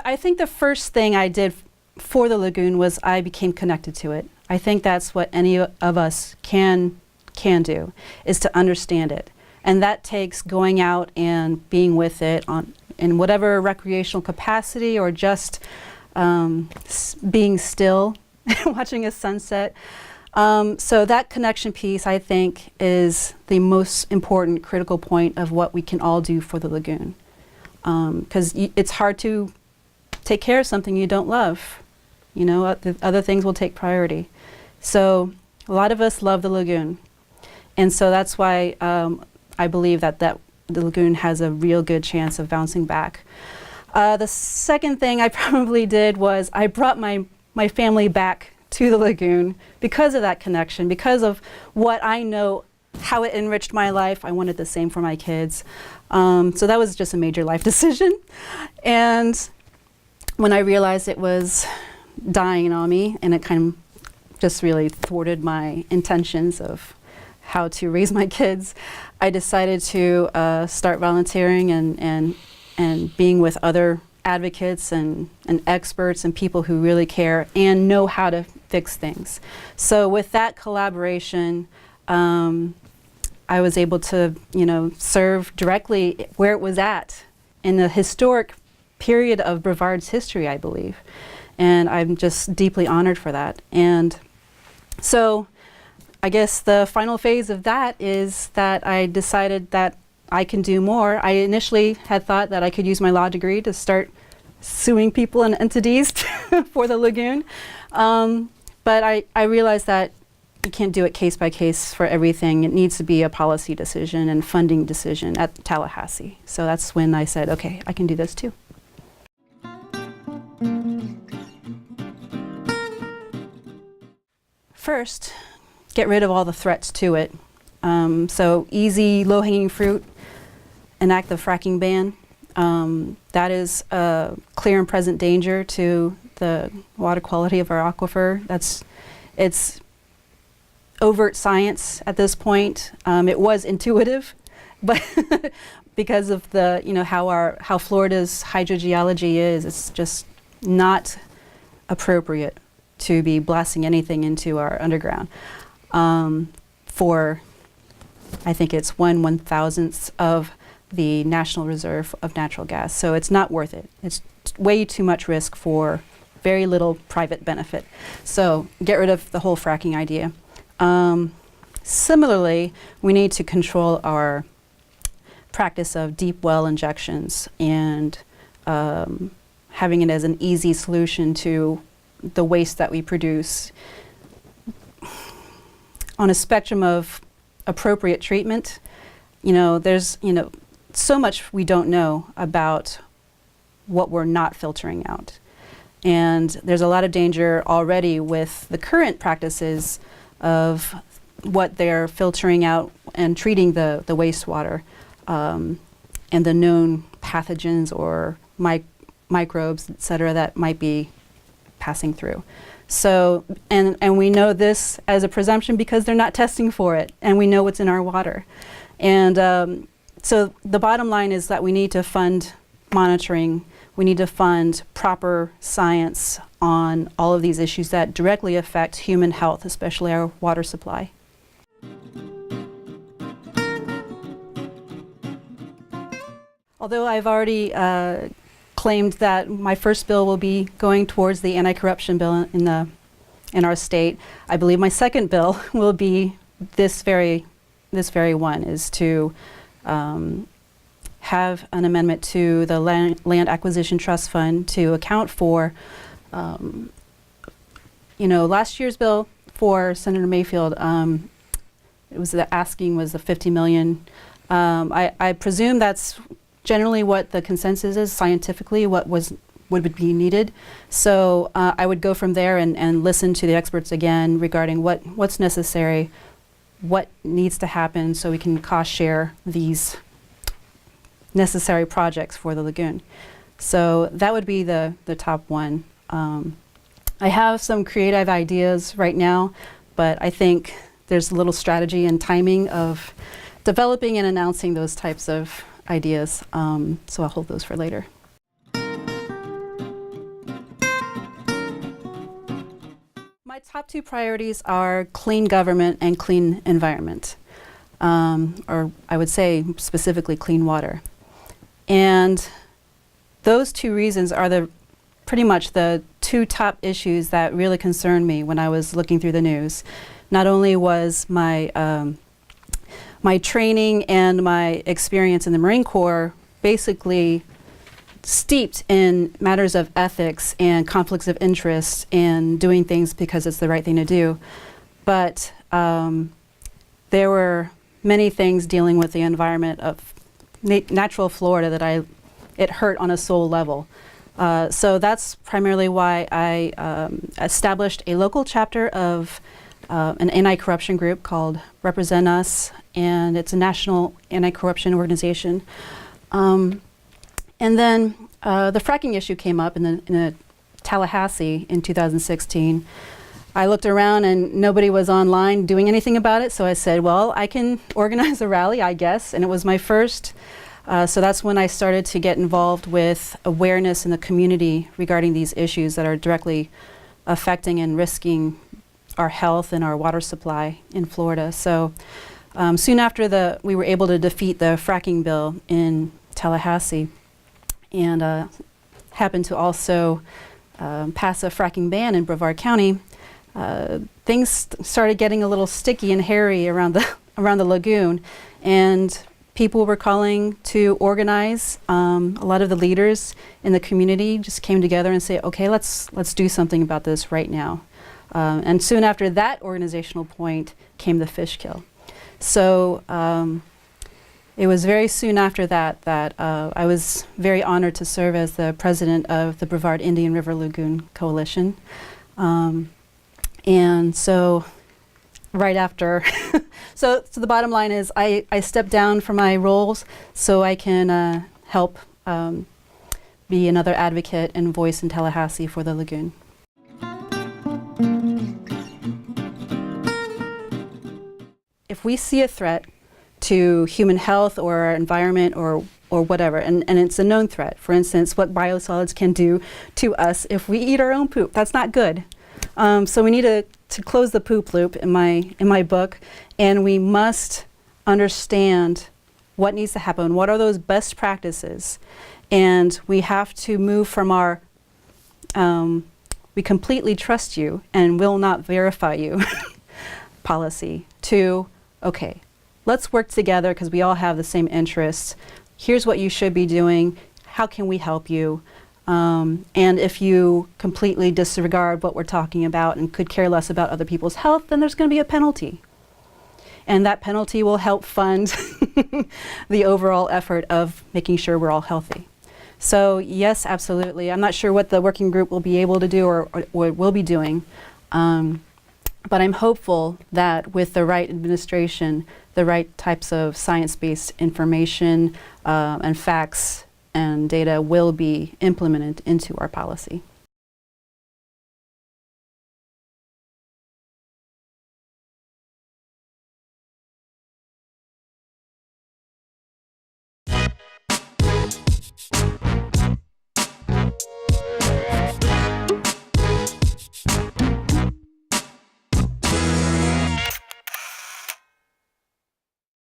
I think the first thing I did for the lagoon was I became connected to it. I think that's what any of us can do, is to understand it. And that takes going out and being with it in whatever recreational capacity, or just being still, watching a sunset. So that connection piece, I think, is the most important critical point of what we can all do for the lagoon. Because it's hard to take care of something you don't love. You know, other things will take priority. So a lot of us love the lagoon. And so that's why I believe that the lagoon has a real good chance of bouncing back. The second thing I probably did was I brought my family back to the lagoon because of that connection, because of what I know, how it enriched my life. I wanted the same for my kids. So that was just a major life decision. And when I realized it was dying on me, and it kind of just really thwarted my intentions of how to raise my kids, I decided to start volunteering and being with other advocates and experts and people who really care and know how to fix things. So with that collaboration, I was able to, serve directly where it was at in the historic period of Brevard's history, I believe. And I'm just deeply honored for that. And so I guess the final phase of that is that I decided that I can do more. I initially had thought that I could use my law degree to start suing people and entities for the lagoon. But I realized that you can't do it case by case for everything. It needs to be a policy decision and funding decision at Tallahassee. So that's when I said, okay, I can do this too. First, get rid of all the threats to it. So easy, low-hanging fruit, enact the fracking ban. That is a clear and present danger to the water quality of our aquifer. It's overt science at this point. It was intuitive, but because of the how Florida's hydrogeology is, it's just not appropriate to be blasting anything into our underground for, I think it's 1/1000th of the National Reserve of Natural Gas. So it's not worth it. It's way too much risk for very little private benefit. So get rid of the whole fracking idea. Similarly, we need to control our practice of deep well injections and having it as an easy solution to the waste that we produce. On a spectrum of appropriate treatment, there's so much we don't know about what we're not filtering out. And there's a lot of danger already with the current practices of what they're filtering out and treating the wastewater and the known pathogens or microbes, et cetera, that might be passing through. So, and we know this as a presumption because they're not testing for it, and we know what's in our water. And so the bottom line is that we need to fund monitoring. We need to fund proper science on all of these issues that directly affect human health, especially our water supply. Although I've already claimed that my first bill will be going towards the anti-corruption bill in our state, I believe my second bill will be this very one, is to have an amendment to the Land Acquisition Trust Fund to account for, last year's bill for Senator Mayfield, it was the asking was the $50 million. I presume that's generally what the consensus is scientifically, what would be needed. So I would go from there and listen to the experts again regarding what's necessary, what needs to happen so we can cost share these necessary projects for the lagoon. So that would be the top one. I have some creative ideas right now, but I think there's a little strategy and timing of developing and announcing those types of ideas. So I'll hold those for later. My top two priorities are clean government and clean environment, or I would say specifically clean water. And those two reasons are pretty much the two top issues that really concerned me when I was looking through the news. Not only was my training and my experience in the Marine Corps basically steeped in matters of ethics and conflicts of interest and doing things because it's the right thing to do, but there were many things dealing with the environment of natural Florida that it hurt on a soul level. So that's primarily why I established a local chapter of an anti-corruption group called Represent Us, and it's a national anti-corruption organization. And then the fracking issue came up in Tallahassee in 2016. I looked around and nobody was online doing anything about it, so I said, well, I can organize a rally, I guess, and it was my first. So that's when I started to get involved with awareness in the community regarding these issues that are directly affecting and risking our health and our water supply in Florida. So soon after we were able to defeat the fracking bill in Tallahassee, and happened to also pass a fracking ban in Brevard County, things started getting a little sticky and hairy around the lagoon, and people were calling to organize. A lot of the leaders in the community just came together and say, okay, let's do something about this right now. And soon after that organizational point came the fish kill. So it was very soon after that I was very honored to serve as the president of the Brevard Indian River Lagoon Coalition. And so right after, so the bottom line is I stepped down from my roles so I can help be another advocate and voice in Tallahassee for the lagoon. If we see a threat to human health or our environment or whatever, and it's a known threat, for instance, what biosolids can do to us if we eat our own poop, that's not good. So we need to close the poop loop in my book, and we must understand what needs to happen, what are those best practices, and we have to move from our we completely trust you and will not verify you policy to, okay, let's work together because we all have the same interests. Here's what you should be doing. How can we help you? And if you completely disregard what we're talking about and could care less about other people's health, then there's going to be a penalty. And that penalty will help fund the overall effort of making sure we're all healthy. So yes, absolutely. I'm not sure what the working group will be able to do or will be doing. But I'm hopeful that with the right administration, the right types of science-based information and facts and data will be implemented into our policy.